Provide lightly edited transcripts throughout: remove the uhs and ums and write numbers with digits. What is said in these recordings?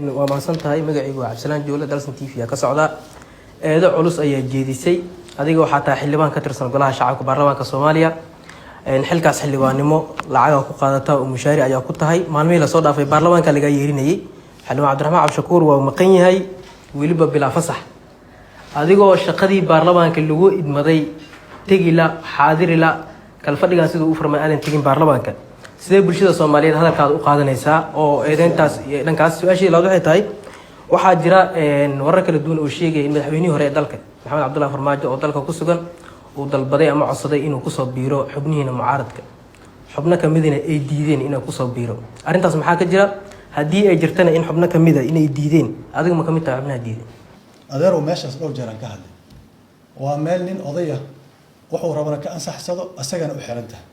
waa mahadsantahay magacaygu waa Cabdisalaan Joole dalsan TV ka socda eedo culus ayaa jeedisay adiga waxa taa xildhibaan ka tirsan golaha shacabka baarlamaanka Soomaaliya xilkaas xildhibaanimo lacag ku qaadata oo mushaari ayaa ku tahay maalmihii la soo dhaafay baarlamaanka laga yeerinayay xildhibaan Cabdiraxmaan Cabshakuur waa maqan yahay waliba bila fasax adigoo shaqadii baarlamaanka lagu idmaday tagila xaadirila kala fadhigan sidoo uu furmay aadan tagin baarlamaanka sidee bulshada Soomaaliyeed hadalkaad u qaadanaysaa oo eedeyntaas iyo dhankaas su'aashii la waxay tahay waxaa jira warar kala duwan oo sheegay in madaxweynihii hore ee dalka Maxamed Cabdullaahi Farmaajo oo dalka ku sugan uu dalbaday ama codsaday inuu ku soo biiro xubnihiina mucaaradka xubno kamidina ay diideen inuu ku soo biiro arintaas maxaa ka jira hadii ay jirtana in xubno kamida inay diideen adiga ma kamid tahay xubnaha diideen adeero meeshaas dhowr jeer aan ka hadlay waa meel nin odaya wuxuu rabana ka ansaxsado asagana u xirantahay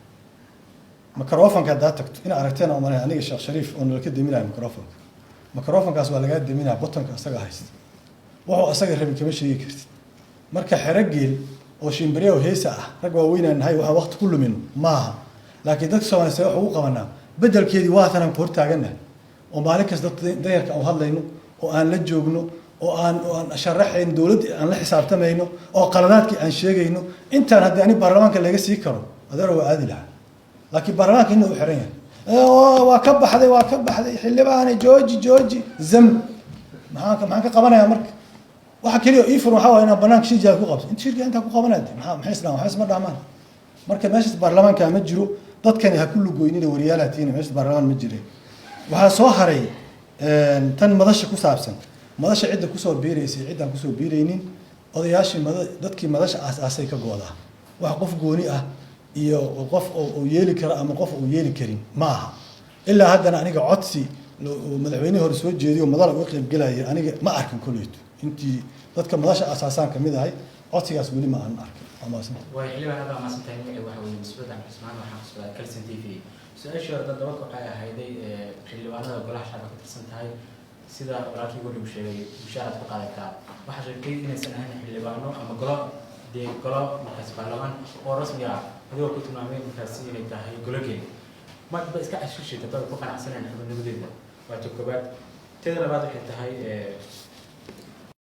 microfonka tagto in aragteen oo maray aniga Sheekh Shariif oo nalka deminayo microfonkaas waa laga deminayaa buttonka asaga haysta wuxuu asaga rabin kama sheegi kartid marka xirageel oo shimbiriyo heesa ah rag waaweynaan nahay waxa waqti ku lumin maaha laakiin dadka Soomaaliyeed waxa uu qabanaa bedelkeedii waa tan ku hortaaganahay oo maalin kasta dayarka oo hadlayno oo aan la joogno oo aan sharaxayn dawladda aan la xisaabtamayno oo qaladaadkii aan sheegayno intaan haddii ani baarlamaanka laga sii karo adeero waa aadi lahaa laakiin baarlamaanka inuu xiran yahay waa ka baxday xildhibaan jooji zam maxaan ka qabanayaa marka waxa kaliya ii fur waxa waa inaan banaanka shirka ku qabto inta ku qabanaad maxay islaan waxa isma dhaamaan marka meesha baarlamaanka ma jiro dadkani ha kullu gooynina wariyaalaatiin meesha baarlamaan ma jireen waxa soo haray tan madasha ku saabsan madasha cidda ku soo biireysay cidda ku soo biireynin odayaashii dadkii madasha aasay ka goodaa wax qof gooni ah iyo qof oo yeeli kara ama qof oo yeeli karin maaha ilaa haddana aniga codsi madaxweynaha hore soo jeediyo madal u qayb galay aniga ma arkin kulleeto intii dadka madasha aasaasan kamid ahay codsigaas wali ma aan arkin ama san way xilibaan hada ma santahay magaciisa waxa weeye Mas'uud Cabdismaan waxa ku soo Kalsan TV su'aasha hore dad waxay ahayday xildhibaanada golaha shacabka ka tirsan tahay sida walaalkii uu sheegay mushaarad ku qaadata waxa sheegay inaysan ahayn xildhibaano ama golo markaas baarlamaan oo rasmi ah adoo ku tilmaamay markaas inay tahay golageed ma ba iska ashiishay dad ku qanacsaneen xubnadeeda waa tokobaad teeda labaad waxay tahay